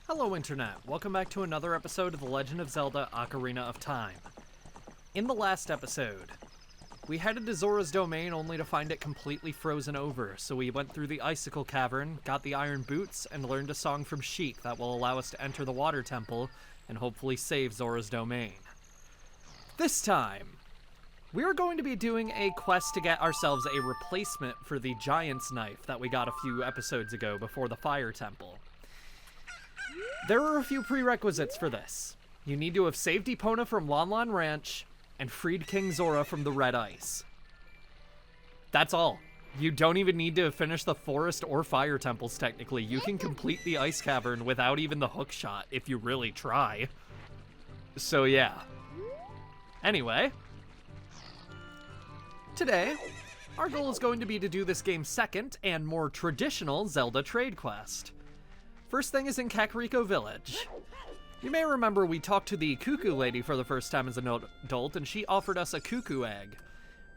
Hello Internet, welcome back to another episode of The Legend of Zelda Ocarina of Time. In the last episode, we headed to Zora's domain only to find it completely frozen over, so we went through the Icicle Cavern, got the Iron Boots, and learned a song from Sheik that will allow us to enter the Water Temple and hopefully save Zora's domain. This time, we are going to be doing a quest to get ourselves a replacement for the Giant's Knife that we got a few episodes ago before the Fire Temple. There are a few prerequisites for this. You need to have saved Epona from Lon Lon Ranch and freed King Zora from the Red Ice. That's all. You don't even need to finish the forest or fire temples, technically. You can complete the ice cavern without even the hook shot if you really try. So yeah. Anyway, today, our goal is going to be to do this game's second and more traditional Zelda trade quest. First thing is in Kakariko Village. You may remember we talked to the Cuckoo Lady for the first time as an adult, and she offered us a cuckoo egg.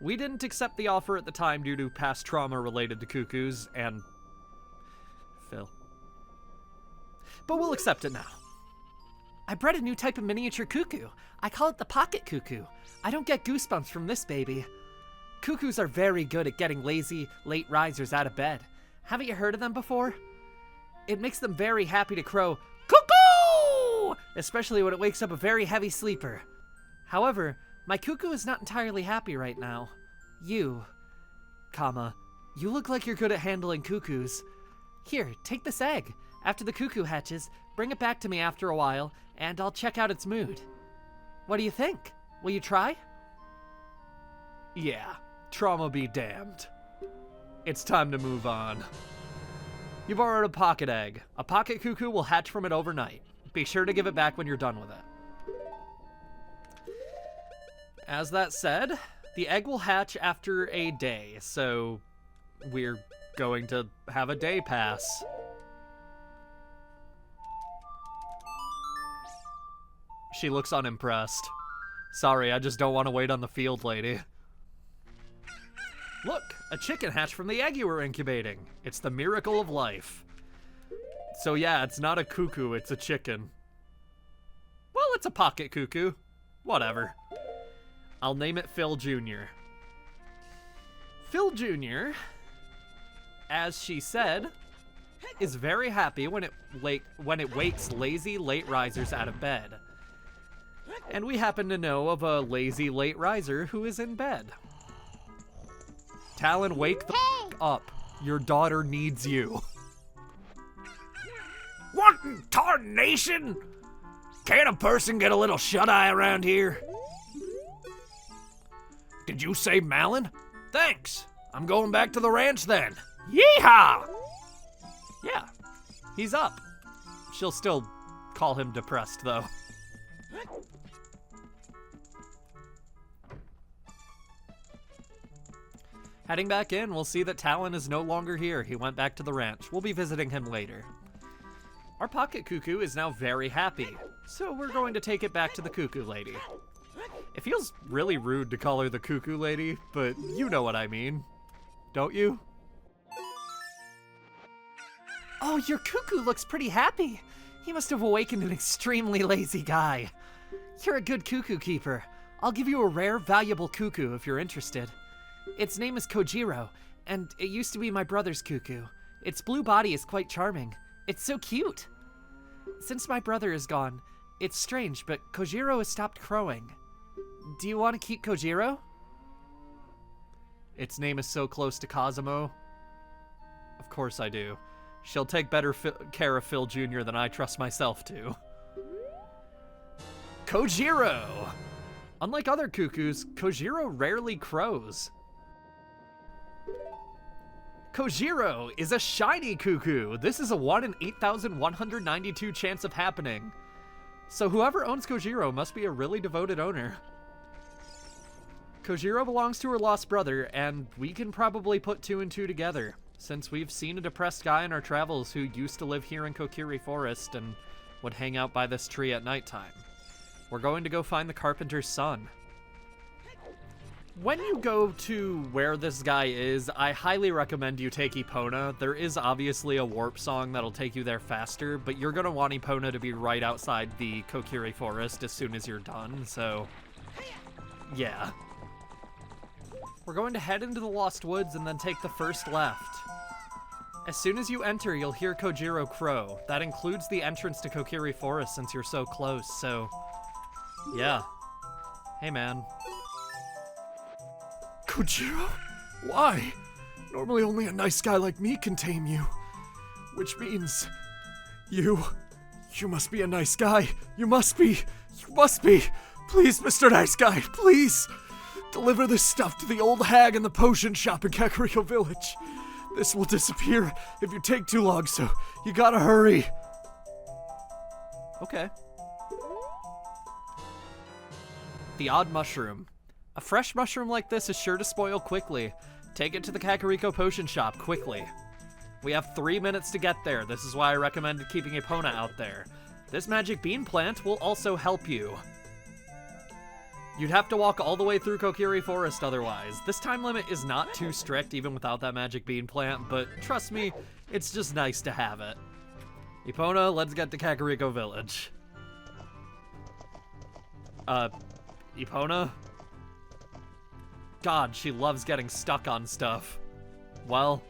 We didn't accept the offer at the time due to past trauma related to cuckoos and Phil. But we'll accept it now. I bred a new type of miniature cuckoo. I call it the pocket cuckoo. I don't get goosebumps from this baby. Cuckoos are very good at getting lazy, late risers out of bed. Haven't you heard of them before? It makes them very happy to crow, cuckoo! Especially when it wakes up a very heavy sleeper. However, my cuckoo is not entirely happy right now. You look like you're good at handling cuckoos. Here, take this egg. After the cuckoo hatches, bring it back to me after a while, and I'll check out its mood. What do you think? Will you try? Yeah, trauma be damned. It's time to move on. You borrowed a pocket egg. A pocket cuckoo will hatch from it overnight. Be sure to give it back when you're done with it. As that said, the egg will hatch after a day, so we're going to have a day pass. She looks unimpressed. Sorry, I just don't want to wait on the field, lady. Look, a chicken hatched from the egg you were incubating. It's the miracle of life. So yeah, it's not a cuckoo, it's a chicken. Well, it's a pocket cuckoo. Whatever. I'll name it Phil Jr. Phil Jr., as she said, is very happy when it wakes lazy late risers out of bed. And we happen to know of a lazy late riser who is in bed. Talon, wake the f*** up. Your daughter needs you. What in tarnation? Can't a person get a little shut-eye around here? Did you say Malin? Thanks. I'm going back to the ranch then. Yeehaw! Yeah, he's up. She'll still call him depressed, though. Heading back in, we'll see that Talon is no longer here. He went back to the ranch. We'll be visiting him later. Our pocket cuckoo is now very happy, so we're going to take it back to the Cuckoo Lady. It feels really rude to call her the Cuckoo Lady, but you know what I mean. Don't you? Oh, your cuckoo looks pretty happy. He must have awakened an extremely lazy guy. You're a good cuckoo keeper. I'll give you a rare, valuable cuckoo if you're interested. Its name is Kojiro, and it used to be my brother's cuckoo. Its blue body is quite charming. It's so cute. Since my brother is gone, it's strange, but Kojiro has stopped crowing. Do you want to keep Kojiro? Its name is so close to Cosimo. Of course I do. She'll take better care of Phil Jr. than I trust myself to. Kojiro! Unlike other cuckoos, Kojiro rarely crows. Kojiro is a shiny cuckoo. This is a 1 in 8,192 chance of happening. So whoever owns Kojiro must be a really devoted owner. Kojiro belongs to her lost brother, and we can probably put 2 and 2 together, since we've seen a depressed guy in our travels who used to live here in Kokiri Forest and would hang out by this tree at nighttime. We're going to go find the carpenter's son. When you go to where this guy is, I highly recommend you take Epona. There is obviously a warp song that'll take you there faster, but you're going to want Epona to be right outside the Kokiri Forest as soon as you're done, so yeah. We're going to head into the Lost Woods and then take the first left. As soon as you enter, you'll hear Kojiro crow. That includes the entrance to Kokiri Forest since you're so close, so yeah. Hey, man. Kojiro? Why? Normally only a nice guy like me can tame you. Which means... You must be a nice guy. You must be. Please, Mr. Nice Guy, please. Deliver this stuff to the old hag in the potion shop in Kakariko Village. This will disappear if you take too long, so you gotta hurry. Okay. The odd mushroom. A fresh mushroom like this is sure to spoil quickly. Take it to the Kakariko potion shop quickly. We have 3 minutes to get there. This is why I recommend keeping Epona out there. This magic bean plant will also help you. You'd have to walk all the way through Kokiri Forest otherwise. This time limit is not too strict even without that magic bean plant, but trust me, it's just nice to have it. Epona, let's get to Kakariko Village. Epona? God, she loves getting stuck on stuff. Well,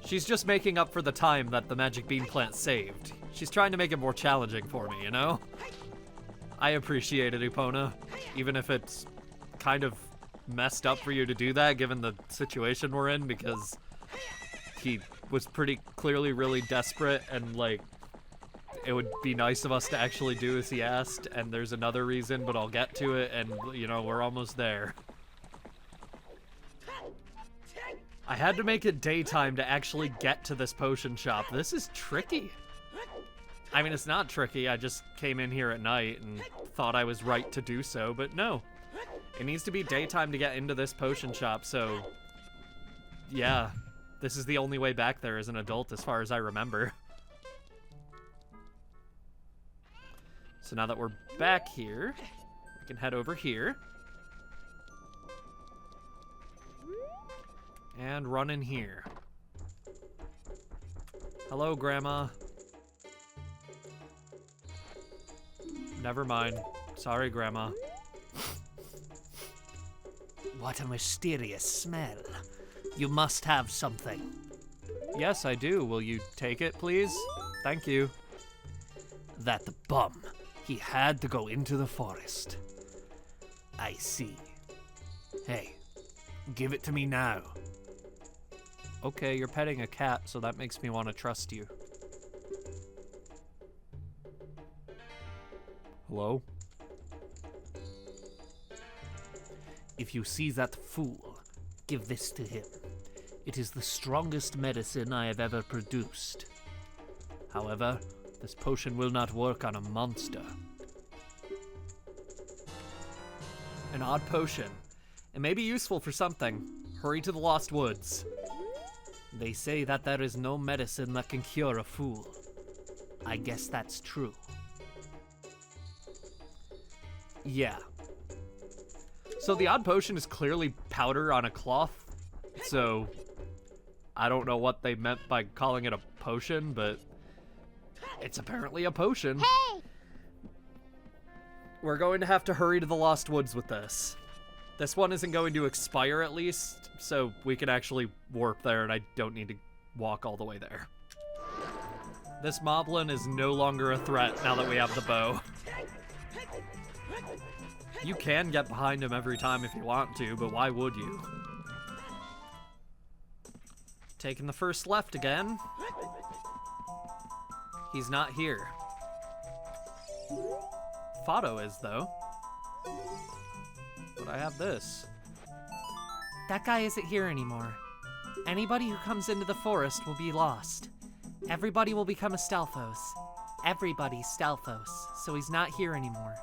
she's just making up for the time that the magic bean plant saved. She's trying to make it more challenging for me, you know? I appreciate it, Epona, even if it's kind of messed up for you to do that given the situation we're in, because he was pretty clearly really desperate and, like, it would be nice of us to actually do as he asked, and there's another reason, but I'll get to it, and, you know, we're almost there. I had to make it daytime to actually get to this potion shop. This is tricky. I mean, it's not tricky. I just came in here at night and thought I was right to do so, but no. It needs to be daytime to get into this potion shop, so yeah. This is the only way back there as an adult as far as I remember. So now that we're back here, we can head over here. And run in here. Hello, Grandma. Never mind. Sorry, Grandma. What a mysterious smell. You must have something. Yes, I do. Will you take it, please? Thank you. That bum. He had to go into the forest. I see. Hey, give it to me now. Okay, you're petting a cat, so that makes me want to trust you. Hello? If you see that fool, give this to him. It is the strongest medicine I have ever produced. However, this potion will not work on a monster. An odd potion. It may be useful for something. Hurry to the Lost Woods. They say that there is no medicine that can cure a fool. I guess that's true. Yeah. So the odd potion is clearly powder on a cloth, so I don't know what they meant by calling it a potion, but it's apparently a potion. Hey! We're going to have to hurry to the Lost Woods with this. This one isn't going to expire at least, so we can actually warp there and I don't need to walk all the way there. This moblin is no longer a threat now that we have the bow. You can get behind him every time if you want to, but why would you? Taking the first left again. He's not here. Fado is, though. But I have this. That guy isn't here anymore. Anybody who comes into the forest will be lost. Everybody will become a Stalfos. Everybody's Stalfos, so he's not here anymore.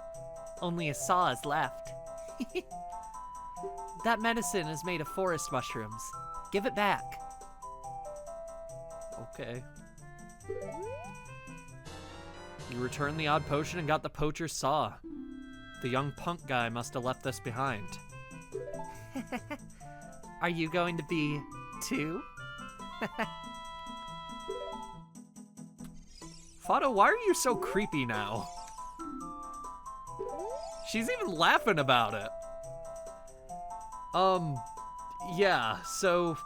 Only a saw is left. That medicine is made of forest mushrooms. Give it back. Okay. You returned the odd potion and got the poacher's saw. The young punk guy must have left this behind. Are you going to be too? Fado, why are you so creepy now? She's even laughing about it. Yeah, so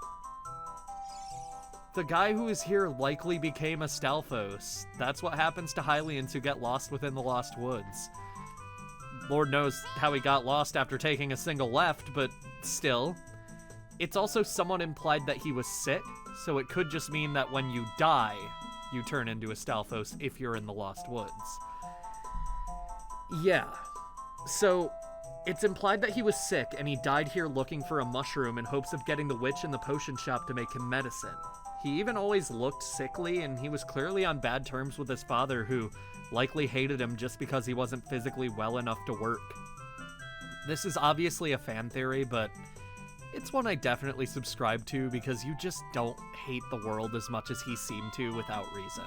the guy who is here likely became a Stalfos. That's what happens to Hylians who get lost within the Lost Woods. Lord knows how he got lost after taking a single left, but still. It's also somewhat implied that he was sick, so it could just mean that when you die, you turn into a Stalfos if you're in the Lost Woods. Yeah. So, it's implied that he was sick and he died here looking for a mushroom in hopes of getting the witch in the potion shop to make him medicine. He even always looked sickly, and he was clearly on bad terms with his father, who likely hated him just because he wasn't physically well enough to work. This is obviously a fan theory, but it's one I definitely subscribe to because you just don't hate the world as much as he seemed to without reason.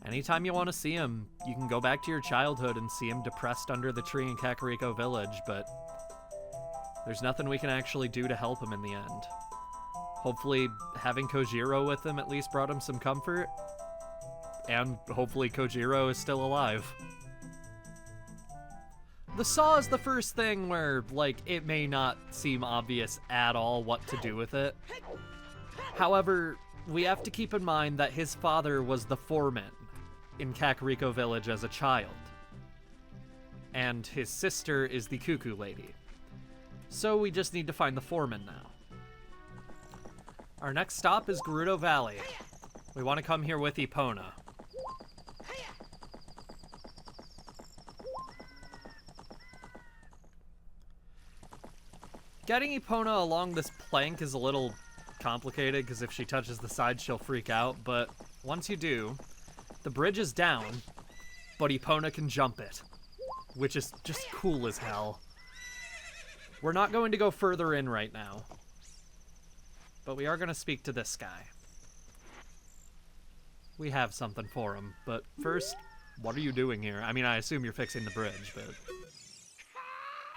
Anytime you want to see him, you can go back to your childhood and see him depressed under the tree in Kakariko Village, but there's nothing we can actually do to help him in the end. Hopefully, having Kojiro with him at least brought him some comfort, and hopefully Kojiro is still alive. The saw is the first thing where, like, it may not seem obvious at all what to do with it. However, we have to keep in mind that his father was the foreman in Kakariko Village as a child, and his sister is the Cuckoo Lady. So we just need to find the foreman now. Our next stop is Gerudo Valley. We want to come here with Epona. Getting Epona along this plank is a little complicated because if she touches the side, she'll freak out, but once you do, the bridge is down, but Epona can jump it, which is just cool as hell. We're not going to go further in right now, but we are going to speak to this guy. We have something for him, but first, what are you doing here? I mean, I assume you're fixing the bridge, but...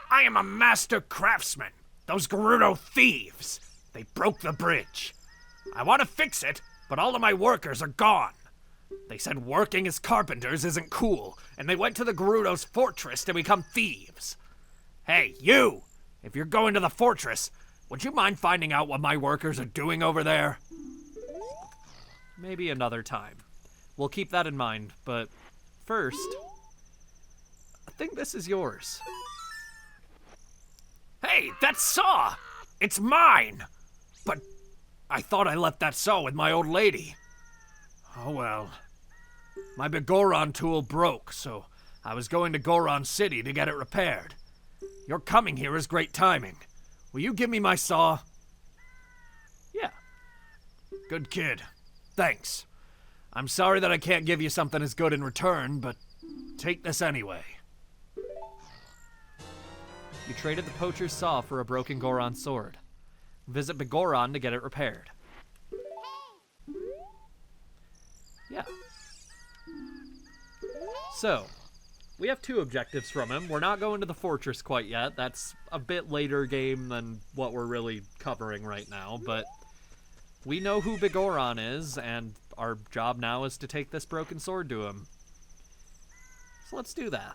I am a master craftsman. Those Gerudo thieves. They broke the bridge. I want to fix it, but all of my workers are gone. They said working as carpenters isn't cool, and they went to the Gerudo's fortress to become thieves. Hey, you! If you're going to the fortress, would you mind finding out what my workers are doing over there? Maybe another time. We'll keep that in mind, but first, I think this is yours. Hey, that saw! It's mine! But I thought I left that saw with my old lady. Oh well. My Bigoron tool broke, so I was going to Goron City to get it repaired. Your coming here is great timing. Will you give me my saw? Yeah. Good kid. Thanks. I'm sorry that I can't give you something as good in return, but take this anyway. You traded the poacher's saw for a broken Goron sword. Visit Bigoron to get it repaired. Yeah. So, we have two objectives from him. We're not going to the fortress quite yet. That's a bit later game than what we're really covering right now, but we know who Bigoron is, and our job now is to take this broken sword to him. So let's do that.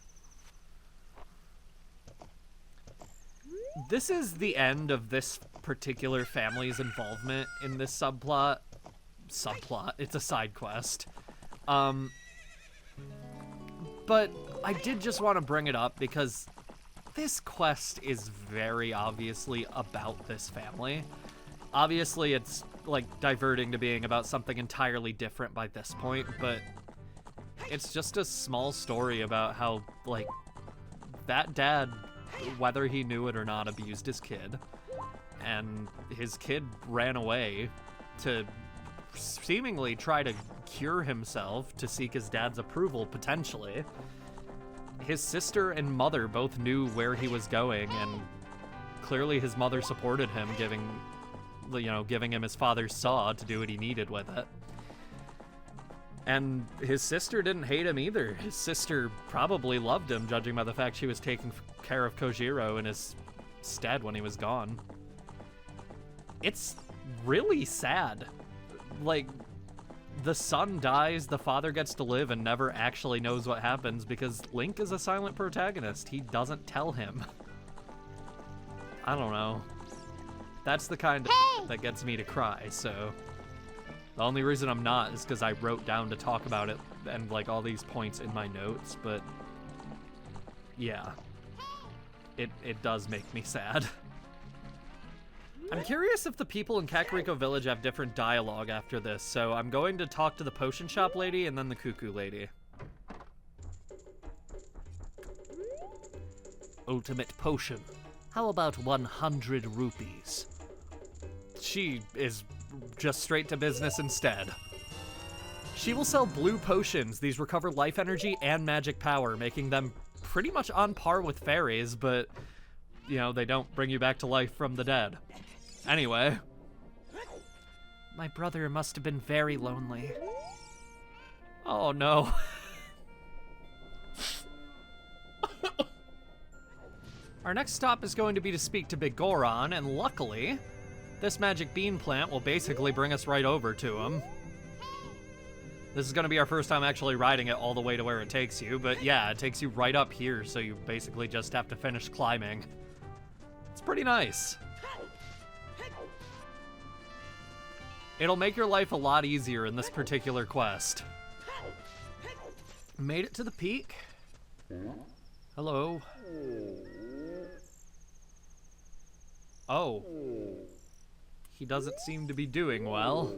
This is the end of this particular family's involvement in this subplot. It's a side quest. But I did just want to bring it up because this quest is very obviously about this family. Obviously, it's, like, diverting to being about something entirely different by this point, but it's just a small story about how, like, that dad, whether he knew it or not, abused his kid, and his kid ran away to seemingly try to cure himself to seek his dad's approval, potentially. His sister and mother both knew where he was going, and clearly his mother supported him, giving him his father's saw to do what he needed with it. And his sister didn't hate him either. His sister probably loved him, judging by the fact she was taking care of Kojiro in his Stead when he was gone. It's really sad. Like, the son dies, the father gets to live and never actually knows what happens because Link is a silent protagonist. He doesn't tell him. I don't know. That's the kind of that gets me to cry, so... The only reason I'm not is because I wrote down to talk about it and, like, all these points in my notes, but... Yeah. It does make me sad. I'm curious if the people in Kakariko Village have different dialogue after this, so I'm going to talk to the potion shop lady and then the cuckoo lady. Ultimate potion. How about 100 rupees? She is just straight to business instead. She will sell blue potions. These recover life energy and magic power, making them pretty much on par with fairies, but, you know, they don't bring you back to life from the dead. Anyway. My brother must have been very lonely. Oh no. Our next stop is going to be to speak to Big Goron, and luckily, this magic bean plant will basically bring us right over to him. This is going to be our first time actually riding it all the way to where it takes you, but yeah, it takes you right up here, so you basically just have to finish climbing. It's pretty nice. It'll make your life a lot easier in this particular quest. Made it to the peak. Hello. Oh. He doesn't seem to be doing well.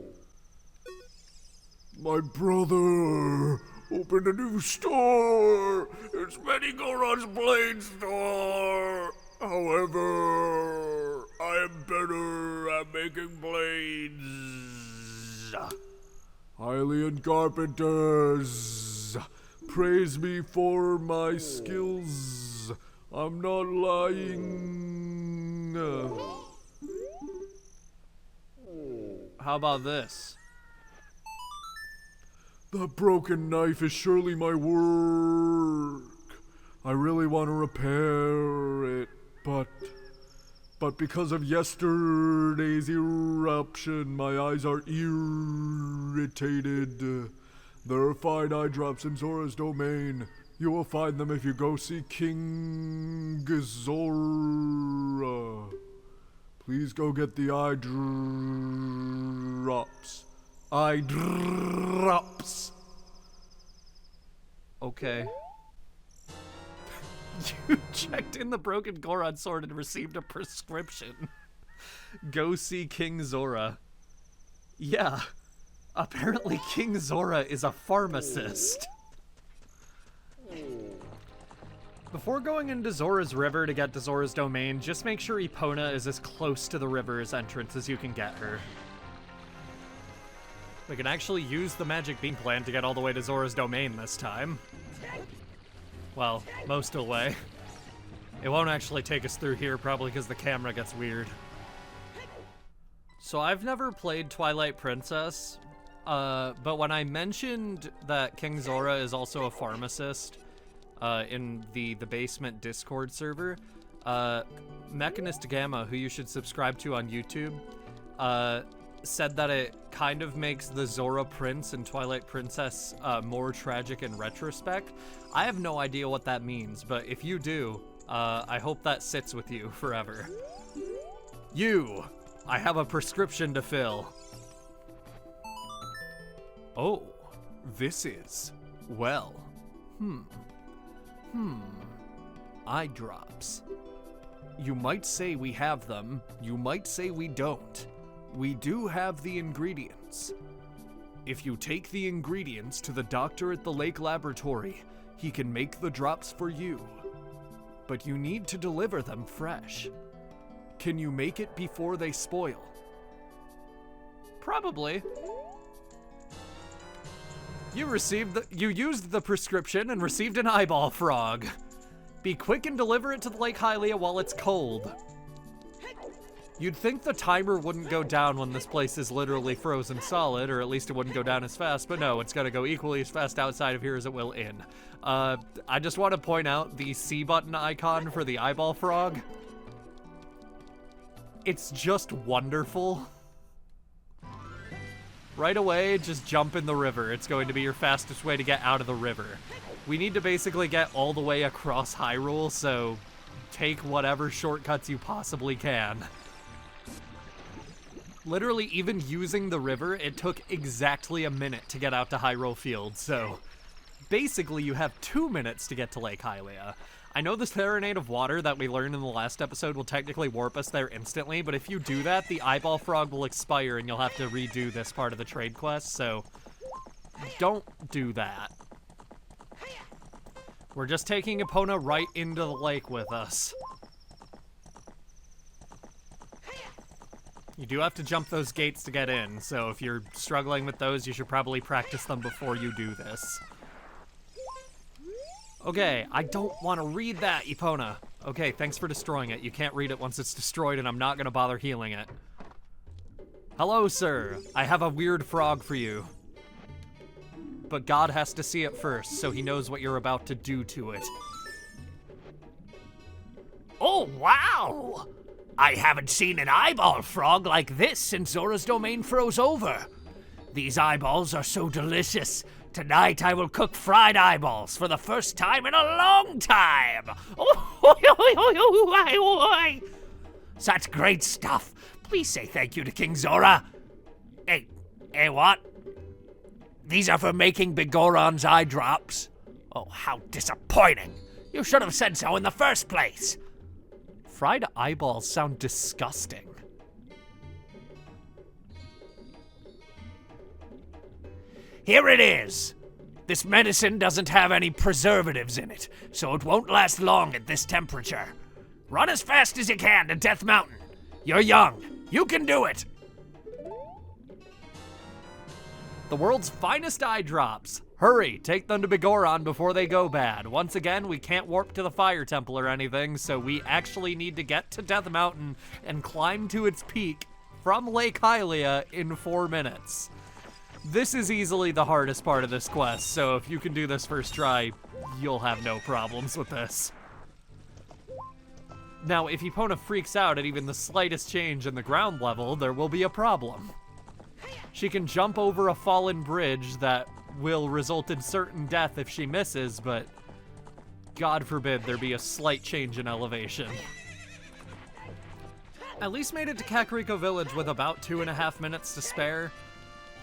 My brother opened a new store. It's Betty Goron's Blade Store. However, I am better at making blades. Hylian carpenters, praise me for my skills. I'm not lying. How about this? The broken knife is surely my work. I really want to repair it, but because of yesterday's eruption, my eyes are irritated. There are fine eye drops in Zora's domain. You will find them if you go see King Zora. Please go get the eye drops. Eye drops. Okay. You checked in the broken Goron sword and received a prescription. Go see King Zora. Yeah. Apparently King Zora is a pharmacist. Before going into Zora's River to get to Zora's domain, just make sure Epona is as close to the river's entrance as you can get her. We can actually use the magic bean plant to get all the way to Zora's domain this time. Well, most of the way. It won't actually take us through here, probably because the camera gets weird. So I've never played Twilight Princess, but when I mentioned that King Zora is also a pharmacist in the basement Discord server, Mechanist Gamma, who you should subscribe to on YouTube, said that it kind of makes the Zora Prince and Twilight Princess more tragic in retrospect. I have no idea what that means, but if you do, I hope that sits with you forever. I have a prescription to fill. Oh, this is, well, eye drops. You might say we have them, you might say we don't. We do have the ingredients. If you take the ingredients to the doctor at the lake laboratory, he can make the drops for you. But you need to deliver them fresh. Can you make it before they spoil? Probably. You used the prescription and received an eyeball frog. Be quick and deliver it to the Lake Hylia while it's cold. You'd think the timer wouldn't go down when this place is literally frozen solid, or at least it wouldn't go down as fast, but no, it's gonna go equally as fast outside of here as it will in. I just want to point out the C button icon for the eyeball frog. It's just wonderful. Right away, just jump in the river. It's going to be your fastest way to get out of the river. We need to basically get all the way across Hyrule, so take whatever shortcuts you possibly can. Literally, even using the river, it took exactly a minute to get out to Hyrule Field, so basically you have 2 minutes to get to Lake Hylia. I know the Serenade of Water that we learned in the last episode will technically warp us there instantly, but if you do that, the Eyeball Frog will expire and you'll have to redo this part of the trade quest, so don't do that. We're just taking Epona right into the lake with us. You do have to jump those gates to get in, so if you're struggling with those, you should probably practice them before you do this. Okay, I don't want to read that, Epona. Okay, thanks for destroying it. You can't read it once it's destroyed, and I'm not going to bother healing it. Hello, sir. I have a weird frog for you. But God has to see it first, so he knows what you're about to do to it. Oh, wow! I haven't seen an eyeball frog like this since Zora's domain froze over. These eyeballs are so delicious. Tonight I will cook fried eyeballs for the first time in a long time. Such great stuff. Please say thank you to King Zora. Hey, what? These are for making Bigoron's eye drops. Oh, how disappointing. You should have said so in the first place. Fried eyeballs sound disgusting. Here it is. This medicine doesn't have any preservatives in it, so it won't last long at this temperature. Run as fast as you can to Death Mountain. You're young. You can do it. The world's finest eye drops. Hurry, take them to Bigoron before they go bad. Once again, we can't warp to the Fire Temple or anything, so we actually need to get to Death Mountain and climb to its peak from Lake Hylia in 4 minutes. This is easily the hardest part of this quest, so if you can do this first try, you'll have no problems with this. Now, if Epona freaks out at even the slightest change in the ground level, there will be a problem. She can jump over a fallen bridge that will result in certain death if she misses, but God forbid there be a slight change in elevation. At least made it to Kakariko Village with about 2.5 minutes to spare.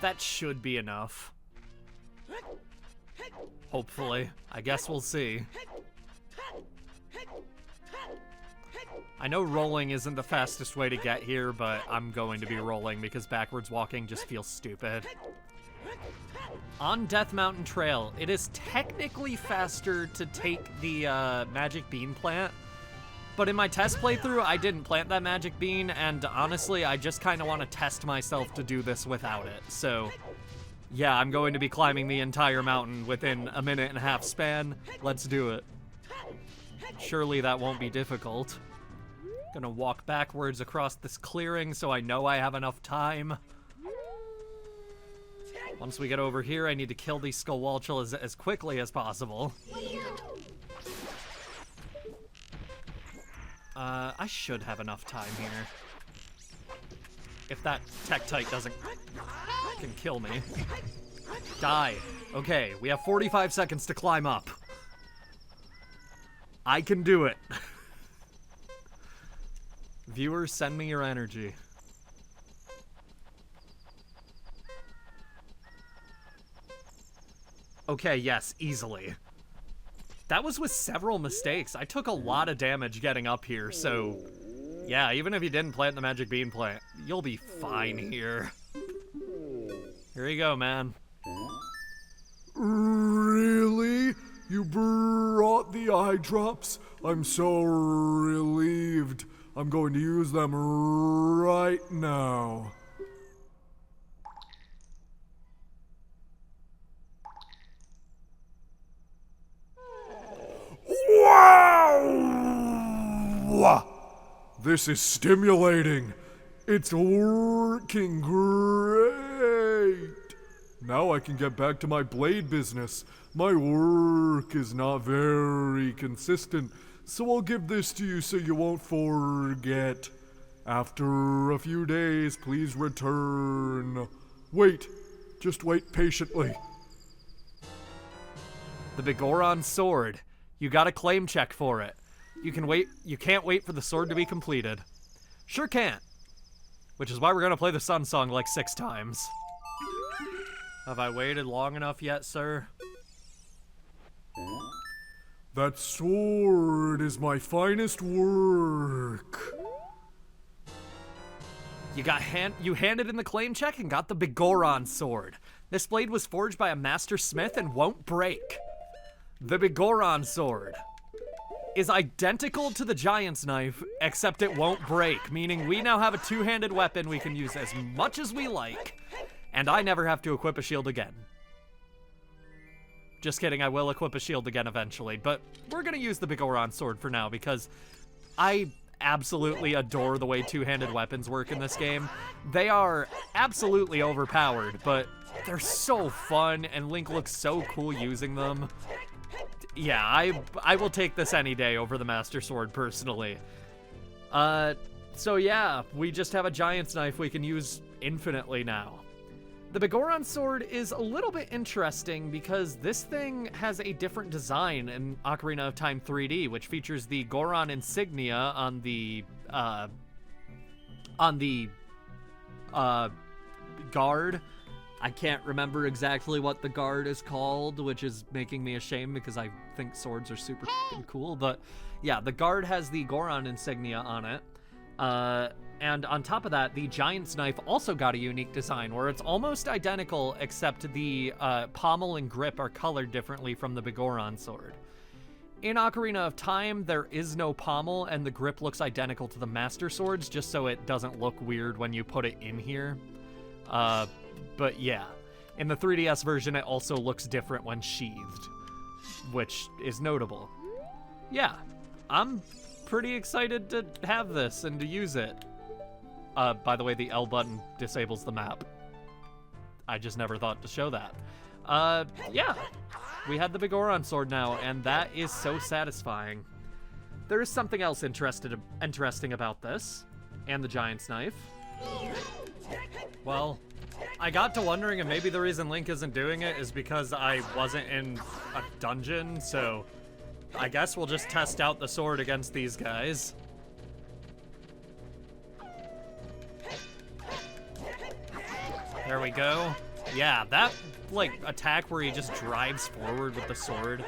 That should be enough. Hopefully. I guess we'll see. I know rolling isn't the fastest way to get here, but I'm going to be rolling because backwards walking just feels stupid. On Death Mountain Trail, it is technically faster to take the magic bean plant, but in my test playthrough, I didn't plant that magic bean, and honestly, I just kind of want to test myself to do this without it. So, yeah, I'm going to be climbing the entire mountain within a 1.5-minute span. Let's do it. Surely that won't be difficult. Gonna walk backwards across this clearing so I know I have enough time. Once we get over here, I need to kill these Skullwalchel as quickly as possible. I should have enough time here. If that Tektite can kill me. Die. Okay, we have 45 seconds to climb up. I can do it. Viewers, send me your energy. Okay, yes, easily. That was with several mistakes. I took a lot of damage getting up here, so yeah, even if you didn't plant the magic bean plant, you'll be fine here. Here you go, man. Really? You brought the eye drops? I'm so relieved. I'm going to use them right now. Wow! This is stimulating. It's working great. Now I can get back to my blade business. My work is not very consistent, so I'll give this to you so you won't forget. After a few days, please return. Wait. Just wait patiently. The Bigoron sword. You got a claim check for it. You can't wait for the sword to be completed. Sure can't. Which is why we're gonna play the Sun Song like 6 times. Have I waited long enough yet, sir? That sword is my finest work. You handed in the claim check and got the Bigoron sword. This blade was forged by a master smith and won't break. The Bigoron sword is identical to the giant's knife, except it won't break, meaning we now have a two-handed weapon we can use as much as we like, and I never have to equip a shield again. Just kidding, I will equip a shield again eventually, but we're gonna use the Bigoron sword for now because I absolutely adore the way two-handed weapons work in this game. They are absolutely overpowered, but they're so fun, and Link looks so cool using them. Yeah, I will take this any day over the Master Sword, personally. So yeah, we just have a giant's knife we can use infinitely now. The Bigoron sword is a little bit interesting because this thing has a different design in Ocarina of Time 3D, which features the Goron insignia on the guard. I can't remember exactly what the guard is called, which is making me ashamed because I think swords are super cool. But yeah, the guard has the Goron insignia on it. And on top of that, the giant's knife also got a unique design where it's almost identical, except the pommel and grip are colored differently from the Bigoron sword. In Ocarina of Time, there is no pommel, and the grip looks identical to the Master Swords, just so it doesn't look weird when you put it in here. But yeah, in the 3DS version, it also looks different when sheathed, which is notable. Yeah, I'm pretty excited to have this and to use it. By the way, the L button disables the map. I just never thought to show that. Yeah, we had the Bigoron sword now, and that is so satisfying. There is something else interesting about this, and the giant's knife. Well, I got to wondering if maybe the reason Link isn't doing it is because I wasn't in a dungeon, so I guess we'll just test out the sword against these guys. There we go. Yeah, that, like, attack where he just drives forward with the sword,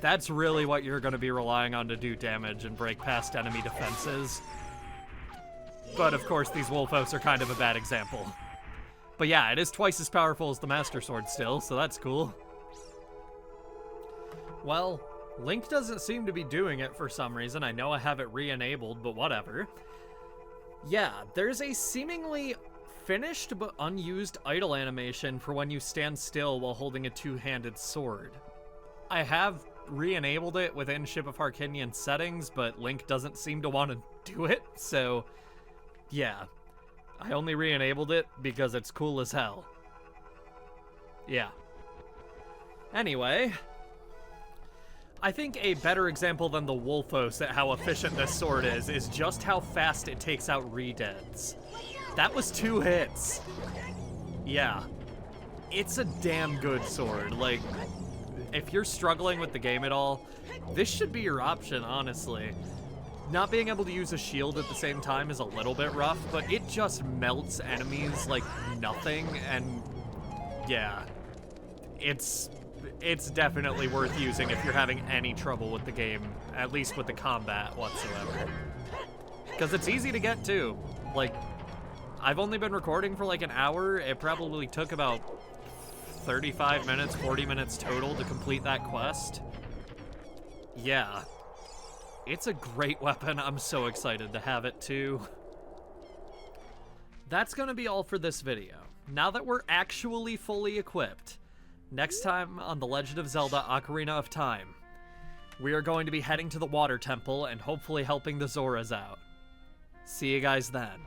that's really what you're going to be relying on to do damage and break past enemy defenses. But, of course, these Wolfos are kind of a bad example. But yeah, it is twice as powerful as the Master Sword still, so that's cool. Well, Link doesn't seem to be doing it for some reason. I know I have it re-enabled, but whatever. Yeah, there's a seemingly finished but unused idle animation for when you stand still while holding a two-handed sword. I have re-enabled it within Ship of Harkinian settings, but Link doesn't seem to want to do it, so yeah. I only re-enabled it because it's cool as hell. Yeah. Anyway, I think a better example than the Wolfos at how efficient this sword is just how fast it takes out re-deads. That was 2 hits. Yeah. It's a damn good sword. Like, if you're struggling with the game at all, this should be your option, honestly. Not being able to use a shield at the same time is a little bit rough, but it just melts enemies like nothing, and yeah. It's definitely worth using if you're having any trouble with the game, at least with the combat whatsoever. Because it's easy to get to. Like, I've only been recording for like an hour. It probably took about 35 minutes, 40 minutes total to complete that quest. Yeah. It's a great weapon. I'm so excited to have it too. That's gonna be all for this video. Now that we're actually fully equipped, next time on The Legend of Zelda Ocarina of Time, we are going to be heading to the Water Temple and hopefully helping the Zoras out. See you guys then.